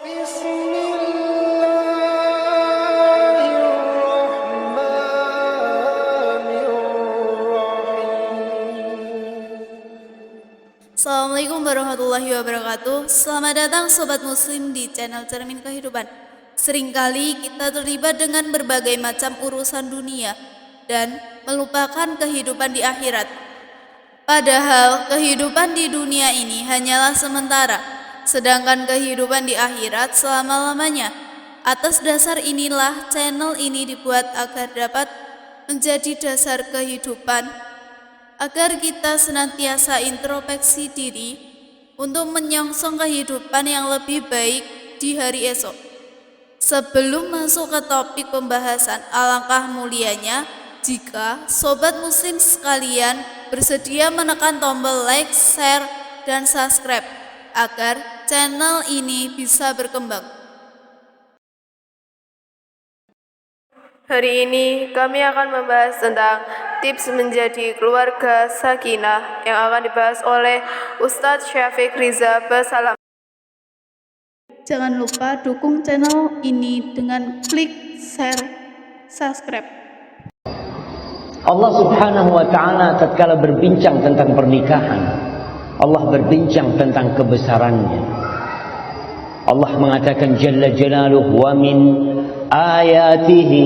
Assalamualaikum warahmatullahi wabarakatuh. Selamat datang Sobat Muslim di channel Cermin Kehidupan. Seringkali kita terlibat dengan berbagai macam urusan dunia dan melupakan kehidupan di akhirat. Padahal kehidupan di dunia ini hanyalah sementara, sedangkan kehidupan di akhirat selama-lamanya. Atas dasar inilah channel ini dibuat agar dapat menjadi dasar kehidupan, agar kita senantiasa introspeksi diri untuk menyongsong kehidupan yang lebih baik di hari esok. Sebelum masuk ke topik pembahasan, alangkah mulianya jika Sobat Muslim sekalian bersedia menekan tombol like, share, dan subscribe agar channel ini bisa berkembang. Hari ini kami akan membahas tentang tips menjadi keluarga sakinah yang akan dibahas oleh Ustadz Syafiq Riza Basalam. Jangan lupa dukung channel ini dengan klik share, subscribe. Allah Subhanahu wa ta'ala tatkala berbincang tentang pernikahan, Allah berbincang tentang kebesarannya. Allah mengatakan Jalla Jalaluhu, wa min ayatihi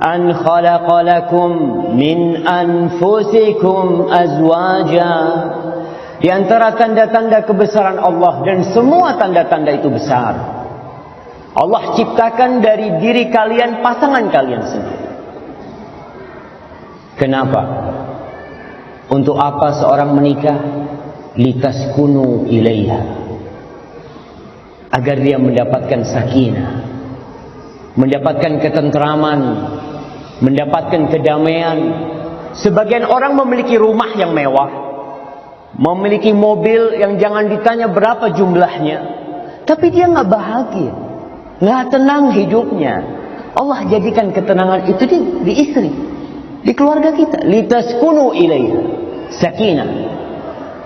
an khalaqa lakum min anfusikum azwaja. Di antara tanda-tanda kebesaran Allah, dan semua tanda-tanda itu besar, Allah ciptakan dari diri kalian pasangan kalian sendiri. Kenapa? Untuk apa seorang menikah? Litaskunu ilaiha, agar dia mendapatkan sakinah, mendapatkan ketentraman, mendapatkan kedamaian. Sebagian orang memiliki rumah yang mewah, memiliki mobil yang jangan ditanya berapa jumlahnya, tapi dia nggak bahagia, nggak tenang hidupnya. Allah jadikan ketenangan itu di istri, di keluarga kita. Litaskunu ilaiha, sakinah.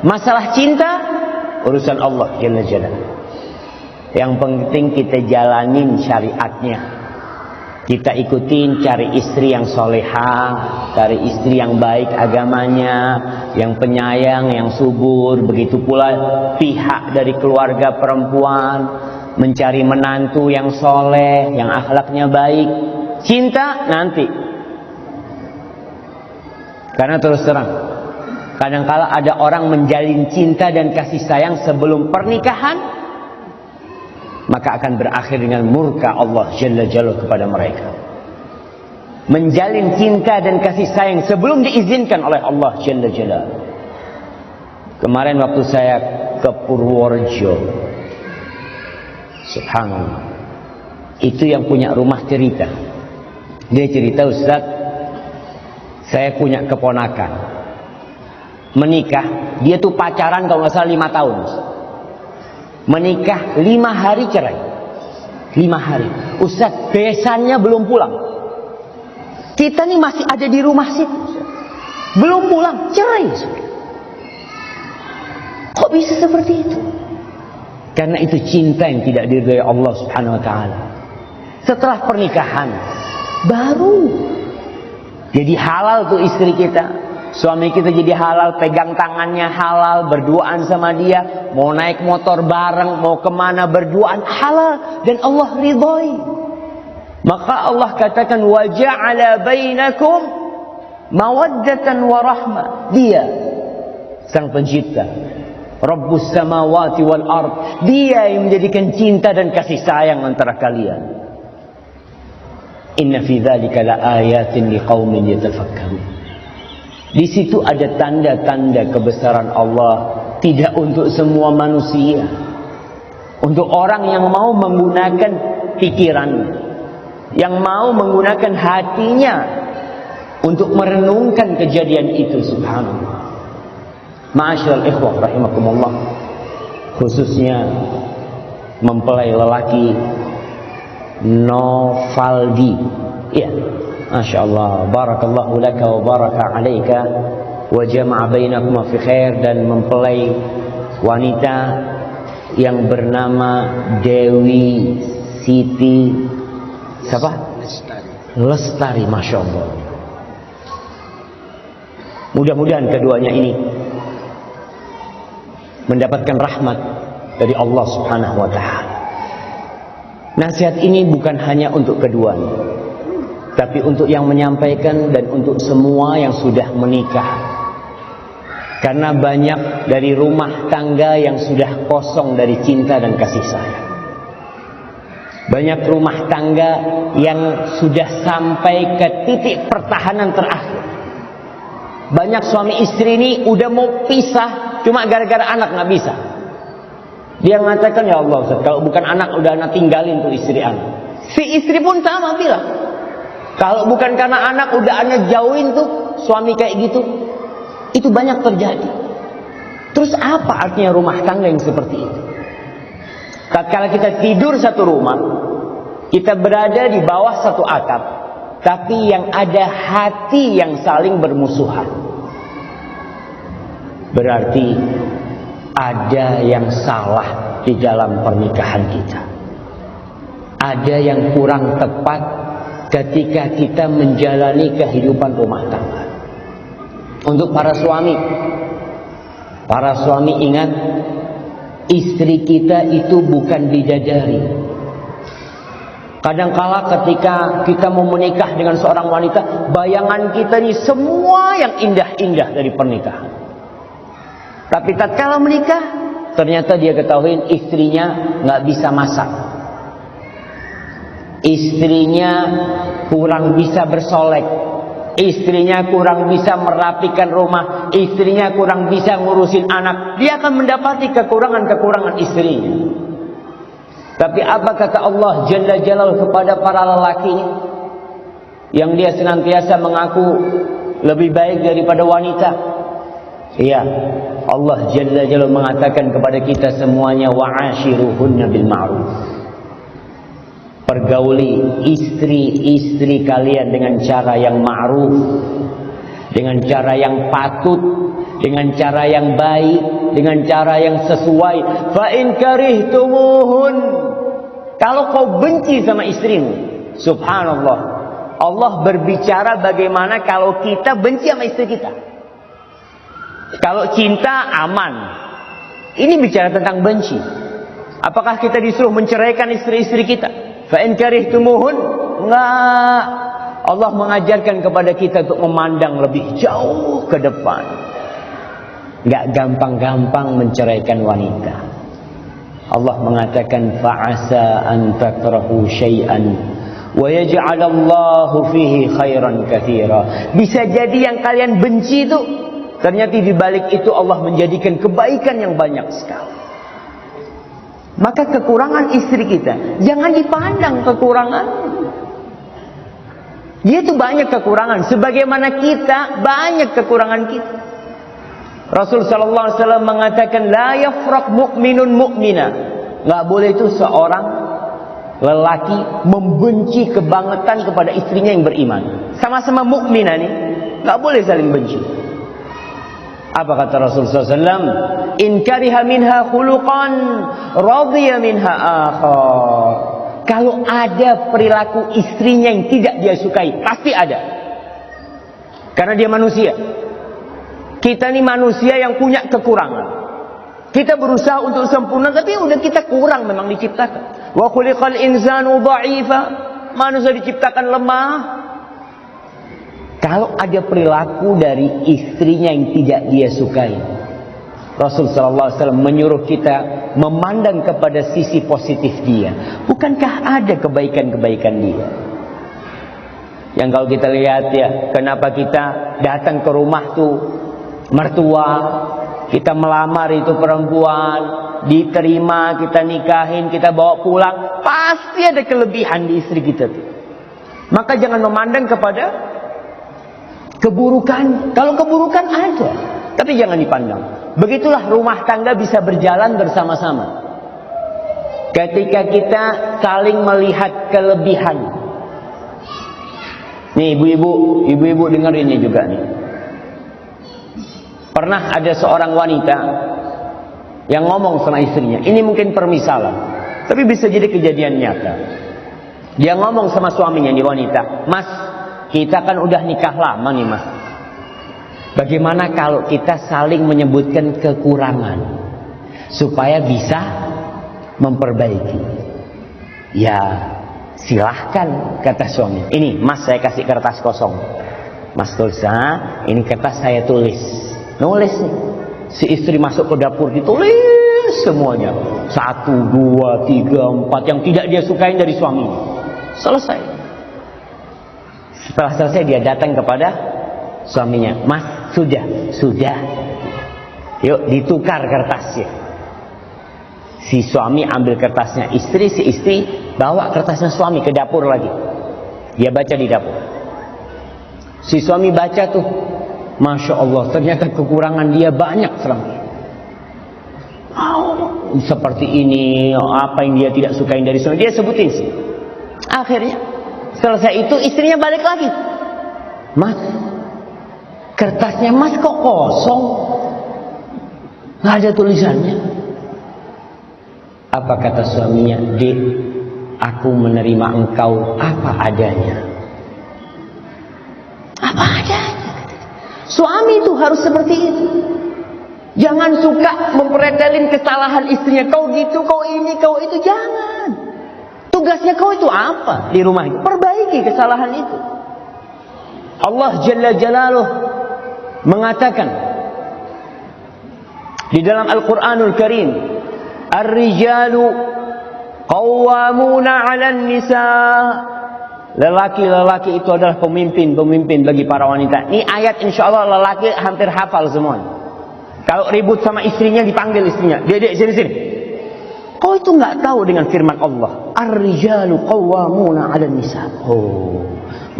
Masalah cinta urusan Allah Jalla Jalaluhu. Yang penting kita jalanin syariatnya, kita ikutin, cari istri yang solehah, cari istri yang baik agamanya, yang penyayang, yang subur. Begitu pula pihak dari keluarga perempuan mencari menantu yang soleh, yang akhlaknya baik. Cinta nanti, karena terus terang kadangkala ada orang menjalin cinta dan kasih sayang sebelum pernikahan, maka akan berakhir dengan murka Allah Jalla Jalaluhu kepada mereka. Menjalin cinta dan kasih sayang sebelum diizinkan oleh Allah Jalla Jalaluhu. Kemarin waktu saya ke Purworejo, subhanallah, itu yang punya rumah cerita. Dia cerita, Ustaz, saya punya keponakan menikah, dia tuh pacaran kalau nggak salah 5 tahun. Menikah 5 hari cerai. 5 hari. Ustaz, besannya belum pulang. Kita nih masih ada di rumah situ, belum pulang, cerai. Kok bisa seperti itu? Karena itu cinta yang tidak diridhai Allah Subhanahu wa ta'ala. Setelah pernikahan baru jadi halal tuh istri kita, suami kita jadi halal, pegang tangannya halal, berduaan sama dia, mau naik motor bareng, mau kemana berduaan halal, dan Allah ridhoi. Maka Allah katakan wa ja'ala bainakum mawaddatan wa rahmah. Dia sang pencipta, Rabbus samawati wal ard, dia yang menjadikan cinta dan kasih sayang antara kalian. Inna fi dzalika la ayatin liqaumin yatafakkarun. Di situ ada tanda-tanda kebesaran Allah, tidak untuk semua manusia, untuk orang yang mau menggunakan pikirannya, yang mau menggunakan hatinya untuk merenungkan kejadian itu. Subhanallah. Ma'asyiral ikhwah rahimakumullah, khususnya mempelai lelaki Novaldi, ya, Masya Allah, barakallahu laka wa baraka alaika wa jama'a bainakuma fi khair. Dan mempelai wanita yang bernama Dewi Siti siapa? Lestari, Masya Allah. Mudah-mudahan keduanya ini mendapatkan rahmat dari Allah Subhanahu wa ta'ala. Nasihat ini bukan hanya untuk keduanya, tapi untuk yang menyampaikan dan untuk semua yang sudah menikah. Karena banyak dari rumah tangga yang sudah kosong dari cinta dan kasih sayang. Banyak rumah tangga yang sudah sampai ke titik pertahanan terakhir. Banyak suami istri ini udah mau pisah, cuma gara-gara anak nggak bisa. Dia mengatakan, ya Allah Ustaz, kalau bukan anak udah anak tinggalin tuh istri anak. Si istri pun sama bilang, kalau bukan karena anak udah anak jauhin tuh suami kayak gitu. Itu banyak terjadi. Terus apa artinya rumah tangga yang seperti itu? Tatkala kita tidur satu rumah, kita berada di bawah satu atap, tapi yang ada hati yang saling bermusuhan, berarti ada yang salah di dalam pernikahan kita. Ada yang kurang tepat ketika kita menjalani kehidupan rumah tangga. Untuk para suami ingat, istri kita itu bukan bidadari. Kadangkala ketika kita mau menikah dengan seorang wanita, bayangan kita ini semua yang indah-indah dari pernikahan. Tapi tatkala menikah, ternyata dia ketahui istrinya nggak bisa masak, istrinya kurang bisa bersolek, istrinya kurang bisa merapikan rumah, istrinya kurang bisa ngurusin anak. Dia akan mendapati kekurangan-kekurangan istrinya. Tapi apa kata Allah Jalla Jalal kepada para lelaki yang dia senantiasa mengaku lebih baik daripada wanita? Iya, Allah Jalla Jalal mengatakan kepada kita semuanya, wa'ashiruhunna bil ma'ruf. Pergauli istri-istri kalian dengan cara yang ma'ruf, dengan cara yang patut, dengan cara yang baik, dengan cara yang sesuai. Fa in karihtumuhun, kalau kau benci sama istrimu, subhanallah, Allah berbicara bagaimana kalau kita benci sama istri kita. Kalau cinta aman, ini bicara tentang benci. Apakah kita disuruh menceraikan istri-istri kita? Fa in karihtumuhun, enggak. Allah mengajarkan kepada kita untuk memandang lebih jauh ke depan. Enggak gampang-gampang menceraikan wanita. Allah mengatakan fa'asa an takrahu syai'an wa yaj'alallahu fihi khairan katsira. Bisa jadi yang kalian benci itu ternyata di balik itu Allah menjadikan kebaikan yang banyak sekali. Maka kekurangan istri kita jangan dipandang kekurangan. Dia itu banyak kekurangan, sebagaimana kita banyak kekurangan kita. Rasul sallallahu alaihi wasallam mengatakan la yafraq mu'minun mu'mina. Enggak boleh itu seorang lelaki membenci kebangetan kepada istrinya yang beriman. Sama-sama mukminah nih, enggak boleh saling benci. Apa kata Rasul SAW? In kariha minha khuluqan radiya minha akhar. Kalau ada perilaku istrinya yang tidak dia sukai, pasti ada. Karena dia manusia. Kita ini manusia yang punya kekurangan. Kita berusaha untuk sempurna, tapi udah kita kurang memang diciptakan. Wa khuliqal insanu dha'ifa. Manusia diciptakan lemah. Kalau ada perilaku dari istrinya yang tidak dia sukai, Rasul SAW menyuruh kita memandang kepada sisi positif dia. Bukankah ada kebaikan-kebaikan dia? Yang kalau kita lihat ya, kenapa kita datang ke rumah tuh mertua, kita melamar itu perempuan, diterima, kita nikahin, kita bawa pulang, pasti ada kelebihan di istri kita tuh. Maka jangan memandang kepada keburukan. Kalau keburukan ada, tapi jangan dipandang. Begitulah rumah tangga bisa berjalan bersama-sama. Ketika kita saling melihat kelebihan. Nih ibu-ibu dengar ini juga nih. Pernah ada seorang wanita yang ngomong sama istrinya. Ini mungkin permisalan, tapi bisa jadi kejadian nyata. Dia ngomong sama suaminya, nih wanita, "Mas, kita kan udah nikah lama nih mas. Bagaimana kalau kita saling menyebutkan kekurangan supaya bisa memperbaiki?" Ya silahkan, kata suami. "Ini mas, saya kasih kertas kosong. Mas Tulsa, ini kertas saya tulis." Nulis nih. Si istri masuk ke dapur, ditulis semuanya. 1, 2, 3, 4 yang tidak dia sukain dari suaminya. Selesai. Setelah selesai dia datang kepada suaminya. "Mas, sudah. Yuk ditukar kertasnya." Si suami ambil kertasnya istri, si istri bawa kertasnya suami ke dapur lagi. Dia baca di dapur. Si suami baca tuh, Masya Allah, ternyata kekurangan dia banyak selama. Seperti ini, apa yang dia tidak sukain dari suami, dia sebutin sih. Akhirnya selesai itu istrinya balik lagi. "Mas, kertasnya mas kok kosong? Nggak ada tulisannya." Apa kata suaminya? "Dek, aku menerima engkau apa adanya." Apa adanya. Suami itu harus seperti itu. Jangan suka mempretelin kesalahan istrinya. "Kau gitu, kau ini, kau itu." Jangan. Tugasnya kau itu apa di rumah itu? Perbaiki kesalahan itu. Allah Jalla Jalaluh mengatakan di dalam Al-Quranul Karim, "Ar-rijalu qawwamuna 'alan nisa." Lelaki-lelaki itu adalah pemimpin bagi para wanita. Ini ayat insya Allah lelaki hampir hafal semua. Kalau ribut sama istrinya dipanggil istrinya, "Dedek sini. Kau itu nggak tahu dengan firman Allah, "Ar-rijalu qawwamuna 'alan nisa." Oh,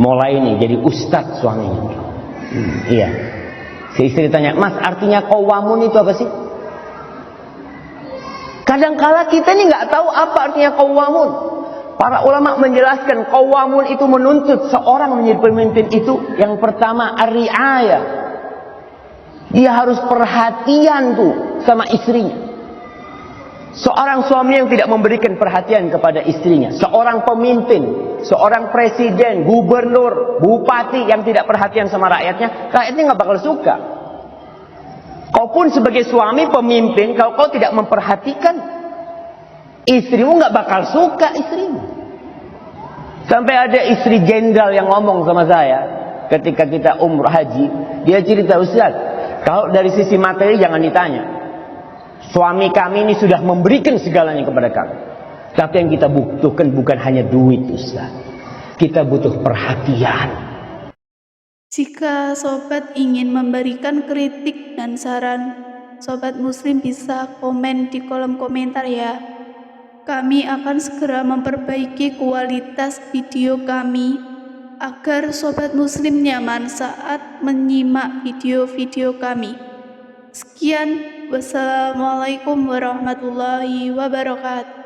mulai ini jadi ustadz suaminya. Iya. Si istri tanya, "Mas, artinya qawwamun itu apa sih?" Kadang-kala kita ini nggak tahu apa artinya qawwamun. Para ulama menjelaskan qawwamun itu menuntut seorang menjadi pemimpin itu yang pertama ar-ri'ayah. Dia harus perhatian tuh sama istrinya. Seorang suami yang tidak memberikan perhatian kepada istrinya, seorang pemimpin, seorang presiden, gubernur, bupati yang tidak perhatian sama rakyatnya, rakyatnya nggak bakal suka. Kau pun sebagai suami pemimpin, kalau kau tidak memperhatikan istrimu, nggak bakal suka istrimu. Sampai ada istri jenderal yang ngomong sama saya ketika kita umrah haji, dia cerita, "Ustaz, kalau dari sisi materi jangan ditanya. Suami kami ini sudah memberikan segalanya kepada kami. Tapi yang kita butuhkan bukan hanya duit, Ustaz. Kita butuh perhatian." Jika sobat ingin memberikan kritik dan saran, sobat muslim bisa komen di kolom komentar ya. Kami akan segera memperbaiki kualitas video kami agar sobat muslim nyaman saat menyimak video-video kami. Sekian, wassalamualaikum warahmatullahi wabarakatuh.